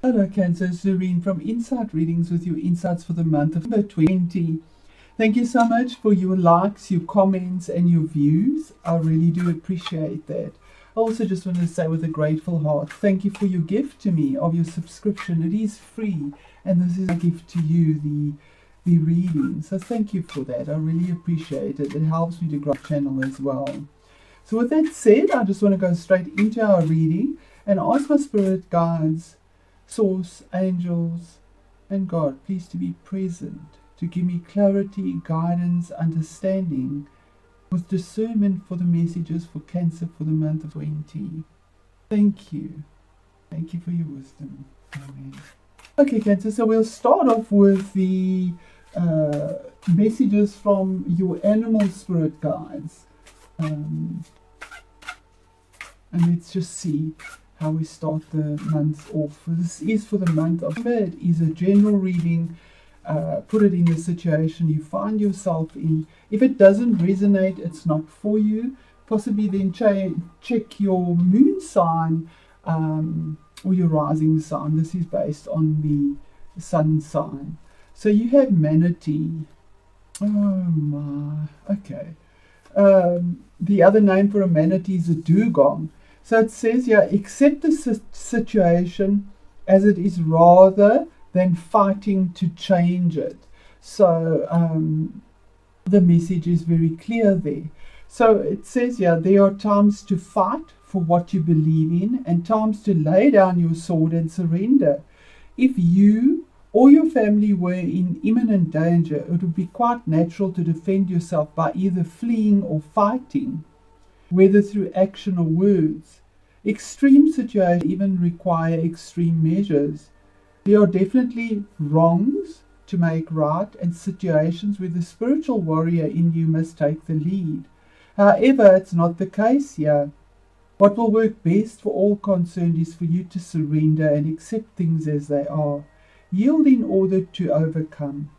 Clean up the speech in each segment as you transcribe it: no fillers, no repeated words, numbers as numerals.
Hello Cancer, Serene from Insight Readings with your insights for the month of November 20. Thank you so much for your likes, your comments and your views. I really do appreciate that. I also just want to say with a grateful heart, thank you for your gift to me of your subscription. It is free and this is a gift to you, the reading. So thank you for that. I really appreciate it. It helps me to grow the channel as well. So with that said, I just want to go straight into our reading and ask my spirit guides, source, angels, and God, please to be present, to give me clarity, guidance, understanding, with discernment for the messages for Cancer for the month of 20. Thank you. Thank you for your wisdom. Amen. Okay, Cancer, so we'll start off with the messages from your animal spirit guides. And let's just see how we start the month off. This is for the month of November. It is a general reading. Put it in the situation you find yourself in. If it doesn't resonate, it's not for you. Possibly then check your moon sign or your rising sign. This is based on the sun sign. So you have manatee. Oh my, okay. The other name for a manatee is a dugong. So it says here, accept the situation as it is rather than fighting to change it. So the message is very clear there. So it says here, there are times to fight for what you believe in and times to lay down your sword and surrender. If you or your family were in imminent danger, it would be quite natural to defend yourself by either fleeing or fighting, whether through action or words. Extreme situations even require extreme measures. There are definitely wrongs to make right and situations where the spiritual warrior in you must take the lead. However, it's not the case here. What will work best for all concerned is for you to surrender and accept things as they are. Yield in order to overcome.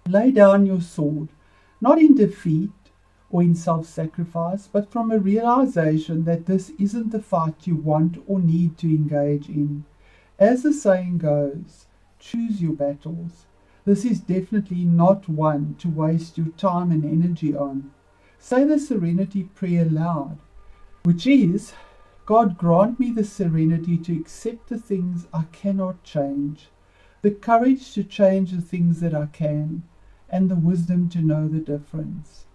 Lay down your sword, not in defeat or in self-sacrifice, but from a realization that this isn't the fight you want or need to engage in. As the saying goes, choose your battles. This is definitely not one to waste your time and energy on. Say the serenity prayer loud, which is, God, grant me the serenity to accept the things I cannot change, the courage to change the things that I can, and the wisdom to know the difference.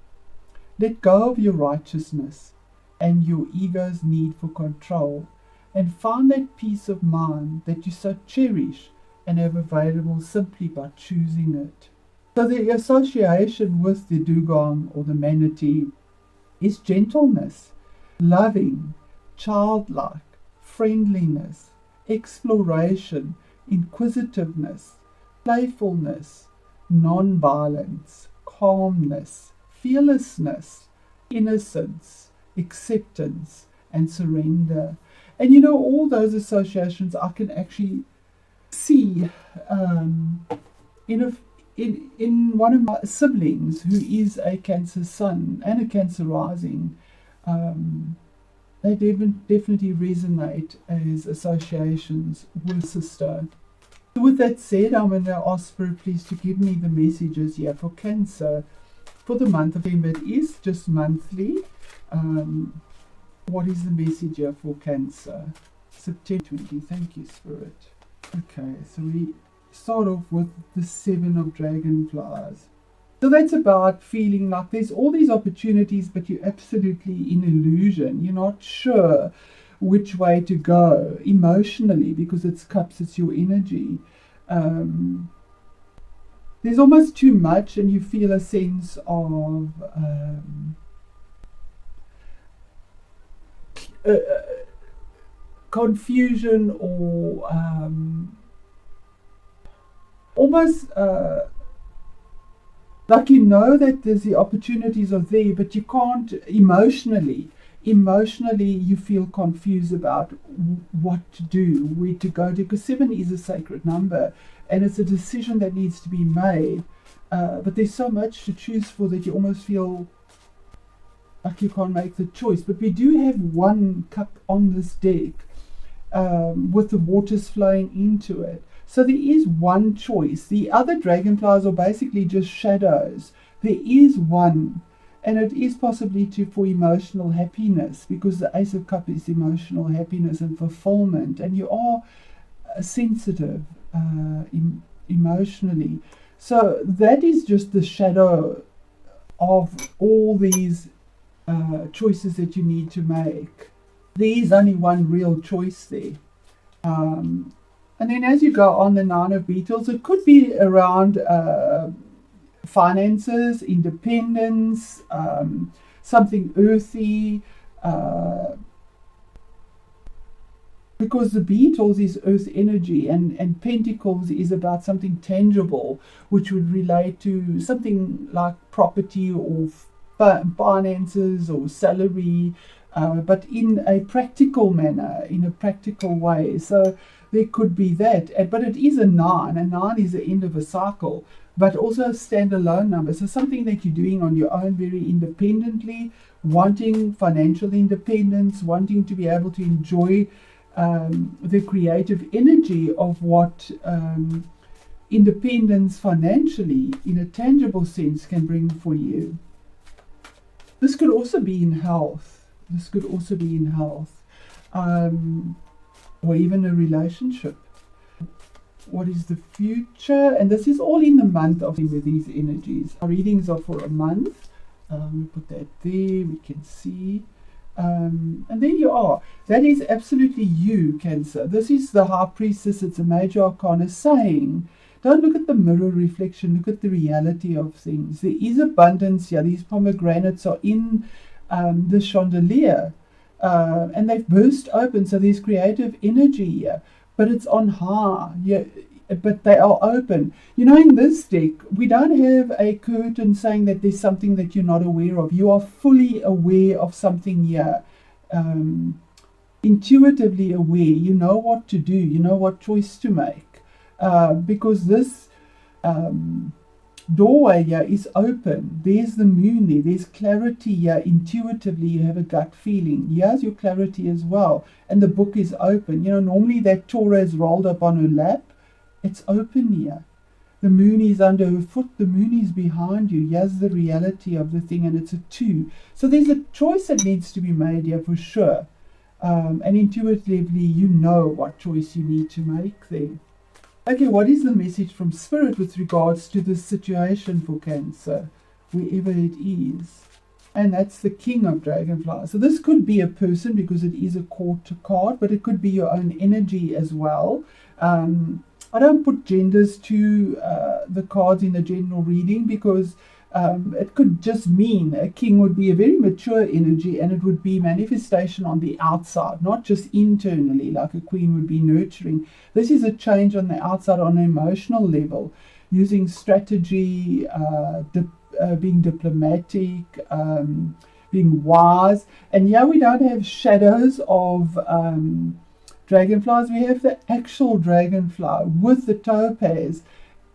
Let go of your righteousness and your ego's need for control, and find that peace of mind that you so cherish and have available simply by choosing it. So the association with the dugong or the manatee is gentleness, loving, childlike, friendliness, exploration, inquisitiveness, playfulness, non-violence, calmness, fearlessness, innocence, acceptance, and surrender. And you know, all those associations I can actually see in one of my siblings who is a Cancer sun and a Cancer rising. They definitely resonate as associations with sister. So with that said, I'm going to ask Spirit please to give me the messages here for Cancer for the month of November. It is just monthly. What is the message here for Cancer? September 20. Thank you, Spirit. Okay, so we start off with the 7 of Dragonflies. So that's about feeling like there's all these opportunities, but you're absolutely in illusion. You're not sure which way to go emotionally because it's cups, it's your energy. There's almost too much and you feel a sense of confusion or almost like you know that there's the opportunities are there, but you can't emotionally you feel confused about what to do, where to go to, because 7 is a sacred number and it's a decision that needs to be made, but there's so much to choose for that you almost feel like you can't make the choice. But we do have one cup on this deck, with the waters flowing into it. So there is one choice. The other dragonflies are basically just shadows. There is one, and it is possibly for emotional happiness, because the Ace of Cups is emotional happiness and fulfillment, and you are sensitive emotionally. So that is just the shadow of all these choices that you need to make. There is only one real choice there. And then as you go on, the Nine of Beetles, it could be around finances, independence, something earthy, because the Beetles is earth energy, and Pentacles is about something tangible, which would relate to something like property or finances or salary, but in a practical manner, in a practical way. So there could be that, but it is a 9. A 9 is the end of a cycle, but also a standalone number. So something that you're doing on your own, very independently, wanting financial independence, wanting to be able to enjoy the creative energy of what independence financially, in a tangible sense, can bring for you. This could also be in health. This could also be in health, or even a relationship. What is the future? And this is all in the month of with these energies. Our readings are for a month. We put that there. We can see. And there you are. That is absolutely you, Cancer. This is the High Priestess. It's a major arcana saying, don't look at the mirror reflection, look at the reality of things. There is abundance here. These pomegranates are in the chandelier, and they've burst open. So there's creative energy here, but it's on high. Yeah, but they are open. You know, in this deck, we don't have a curtain saying that there's something that you're not aware of. You are fully aware of something here. Intuitively aware. You know what to do. You know what choice to make. Because this doorway here is open. There's the moon there. There's clarity here. Intuitively, you have a gut feeling. Here's your clarity as well. And the book is open. You know, normally that Torah is rolled up on her lap. It's open here. The moon is under her foot. The moon is behind you. Here's the reality of the thing, and it's a 2. So there's a choice that needs to be made here for sure. And intuitively, you know what choice you need to make there. Okay, what is the message from Spirit with regards to this situation for Cancer, wherever it is? And that's the King of Dragonflies. So this could be a person, because it is a court card, but it could be your own energy as well. I don't put genders to the cards in a general reading, because it could just mean a king would be a very mature energy, and it would be manifestation on the outside, not just internally, like a queen would be nurturing. This is a change on the outside, on an emotional level, using strategy, being diplomatic, being wise. And here we don't have shadows of dragonflies. We have the actual dragonfly with the topaz,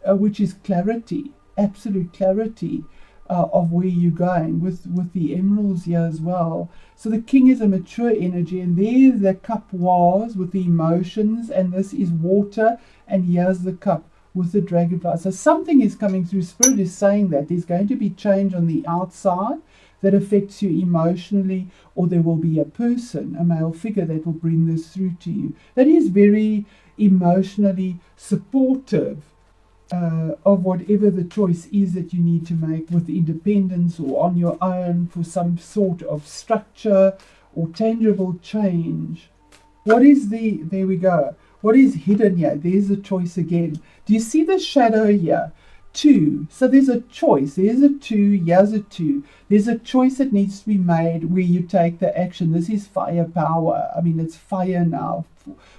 which is clarity, absolute clarity of where you're going, with the emeralds here as well. So the king is a mature energy, and there's the cup was with the emotions, and this is water, and here's the cup with the dragonfly. So something is coming through. Spirit is saying that there's going to be change on the outside that affects you emotionally, or there will be a person, a male figure, that will bring this through to you. That is very emotionally supportive of whatever the choice is that you need to make with independence or on your own, for some sort of structure or tangible change. What is there we go. What is hidden here? There's the choice again. Do you see the shadow here? 2. So there's a choice. There's a 2. Here's a 2. There's a choice that needs to be made where you take the action. This is firepower. I mean, it's fire now.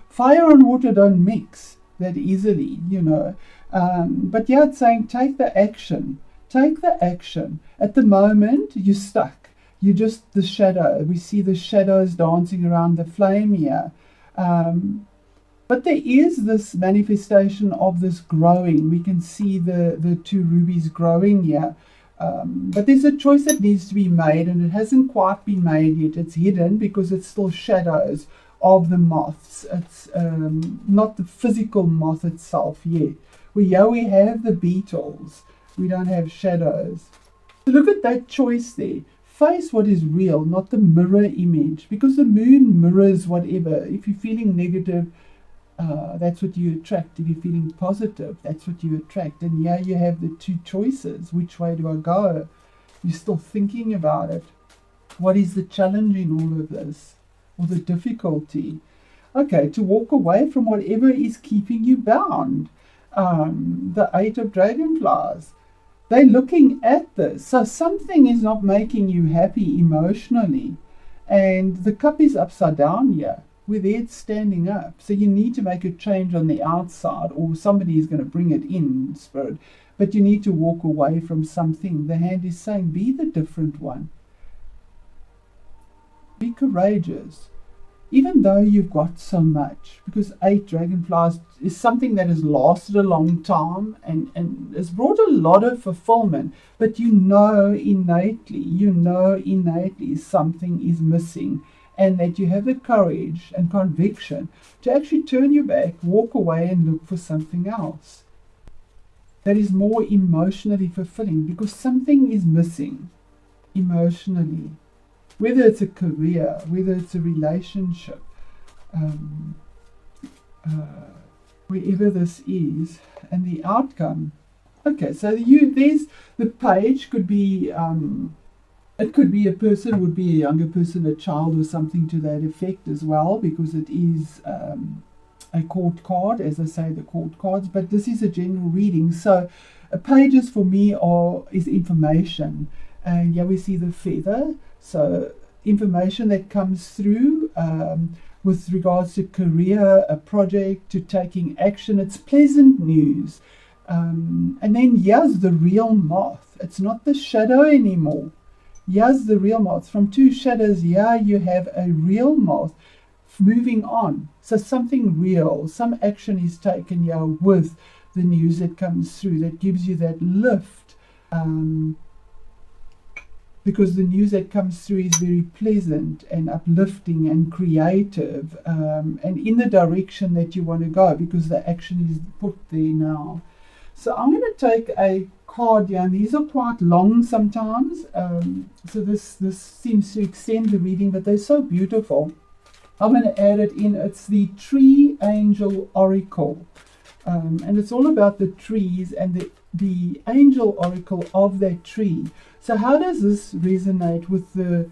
Fire and water don't mix that easily, you know. But yeah, it's saying take the action. Take the action. At the moment, you're stuck. You're just the shadow. We see the shadows dancing around the flame here. But there is this manifestation of this growing. We can see the 2 rubies growing here. But there's a choice that needs to be made, and it hasn't quite been made yet. It's hidden because it's still shadows of the moths. It's not the physical moth itself yet. We have the beetles. We don't have shadows. So look at that choice there. Face what is real, not the mirror image, because the moon mirrors whatever. If you're feeling negative, that's what you attract. If you're feeling positive, that's what you attract. And yeah, you have the two choices. Which way do I go? You're still thinking about it. What is the challenge in all of this? Or the difficulty? Okay, to walk away from whatever is keeping you bound. The 8 of Dragonflies. They're looking at this. So something is not making you happy emotionally. And the cup is upside down here. With it standing up. So you need to make a change on the outside, or somebody is going to bring it in, spirit. But you need to walk away from something. The hand is saying, be the different one. Be courageous. Even though you've got so much. Because 8 Dragonflies is something that has lasted a long time and has brought a lot of fulfillment. But you know innately something is missing. And that you have the courage and conviction to actually turn your back, walk away and look for something else. That is more emotionally fulfilling, because something is missing emotionally. Whether it's a career, whether it's a relationship, wherever this is, and the outcome. Okay, so there's the page could be... it could be a person, would be a younger person, a child, or something to that effect as well, because it is a court card, as I say, the court cards. But this is a general reading. So pages for me is information. And yeah, we see the feather. So information that comes through with regards to career, a project, to taking action. It's pleasant news. And then here's the real moth. It's not the shadow anymore. Here's the real moth. From 2 shadows, here you have a real moth moving on. So something real, some action is taken here with the news that comes through that gives you that lift. Because the news that comes through is very pleasant and uplifting and creative, and in the direction that you want to go, because the action is put there now. So I'm going to take a card here, and these are quite long sometimes, so this seems to extend the reading, but they're so beautiful. I'm going to add it in. It's the Tree Angel Oracle, and it's all about the trees and the angel oracle of that tree. So how does this resonate with the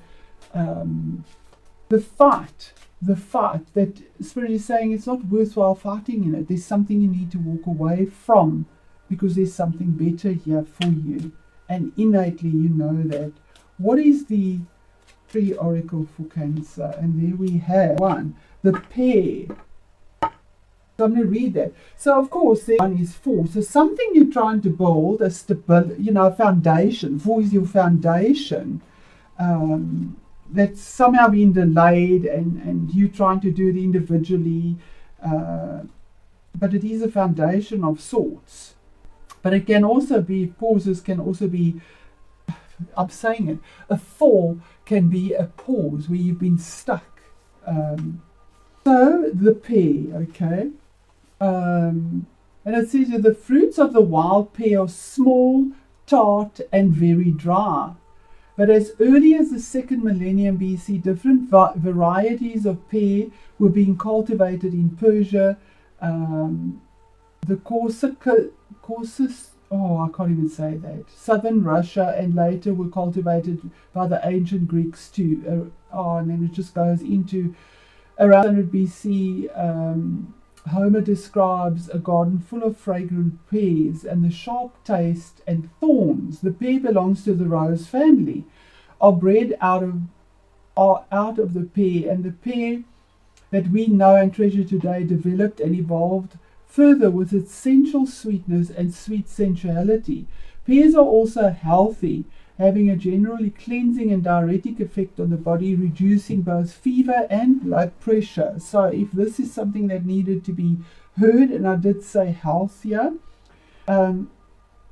fight that Spirit is saying? It's not worthwhile fighting in it. There's something you need to walk away from, because there's something better here for you. And innately you know that. What is the Tree Oracle for Cancer? And there we have one, the Pair. So I'm going to read that. So of course, there one is 4. So something you're trying to build, a stability, a foundation. 4 is your foundation. That's somehow been delayed, and you trying to do it individually. But it is a foundation of sorts. But it can also be, pauses can also be, I'm saying it, a 4 can be a pause where you've been stuck. So the pear, okay. And it says that the fruits of the wild pear are small, tart, and very dry. But as early as the 2nd millennium BC, different varieties of pear were being cultivated in Persia, the I can't even say that, southern Russia, and later were cultivated by the ancient Greeks too. And then it just goes into around 100 BC. Homer describes a garden full of fragrant pears and the sharp taste and thorns. The pear belongs to the rose family, are bred out of the pear, and the pear that we know and treasure today developed and evolved further with its sensual sweetness and sweet sensuality. Pears are also healthy, having a generally cleansing and diuretic effect on the body, reducing both fever and blood pressure. So if this is something that needed to be heard, and I did say healthier, to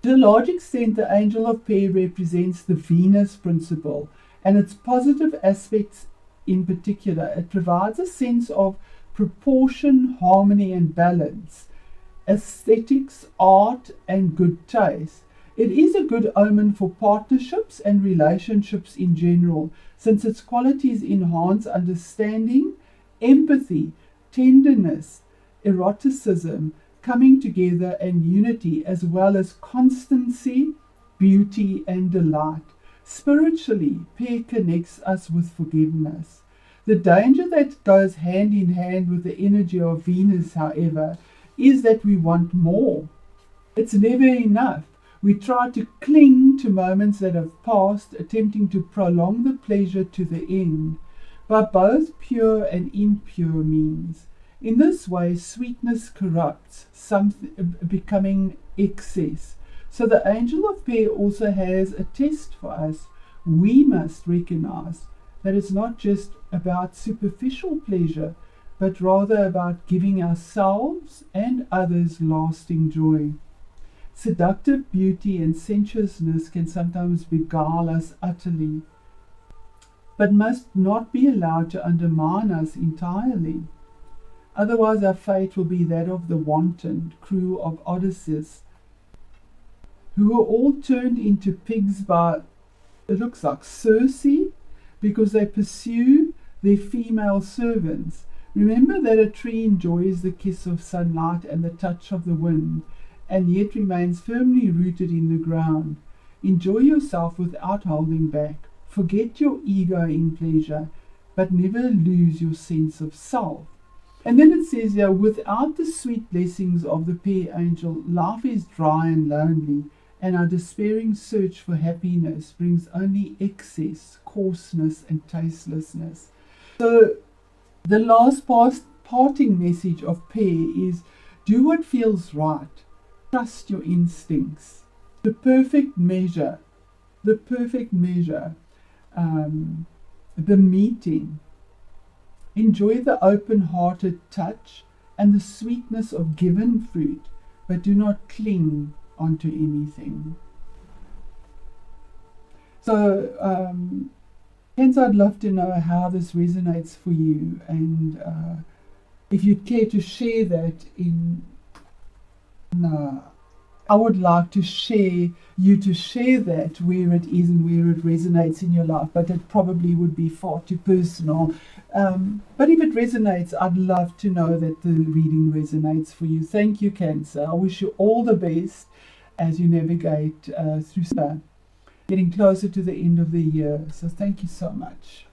a large extent the angel of pear represents the Venus principle, and its positive aspects in particular, it provides a sense of proportion, harmony, and balance, aesthetics, art, and good taste. It is a good omen for partnerships and relationships in general, since its qualities enhance understanding, empathy, tenderness, eroticism, coming together, and unity, as well as constancy, beauty, and delight. Spiritually, pair connects us with forgiveness. The danger that goes hand in hand with the energy of Venus, however, is that we want more. It's never enough. We try to cling to moments that have passed, attempting to prolong the pleasure to the end, by both pure and impure means. In this way, sweetness corrupts, becoming excess. So the angel of pair also has a test for us. We must recognize that it's not just about superficial pleasure, but rather about giving ourselves and others lasting joy. Seductive beauty and sensuousness can sometimes beguile us utterly, but must not be allowed to undermine us entirely. Otherwise our fate will be that of the wanton crew of Odysseus, who were all turned into pigs by, it looks like, Circe, because they pursue their female servants. Remember that a tree enjoys the kiss of sunlight and the touch of the wind, and yet remains firmly rooted in the ground. Enjoy yourself without holding back. Forget your ego in pleasure, but never lose your sense of self. And then it says here, without the sweet blessings of the pair angel, life is dry and lonely, and our despairing search for happiness brings only excess, coarseness, and tastelessness. So the last parting message of pair is, do what feels right. Trust your instincts. The perfect measure, the meeting. Enjoy the open-hearted touch and the sweetness of given fruit, but do not cling onto anything. So, hence I'd love to know how this resonates for you, and if you'd care to share that I would like to share that where it is and where it resonates in your life, but it probably would be far too personal. But if it resonates, I'd love to know that the reading resonates for you. Thank you, Cancer. I wish you all the best as you navigate through getting closer to the end of the year. So thank you so much.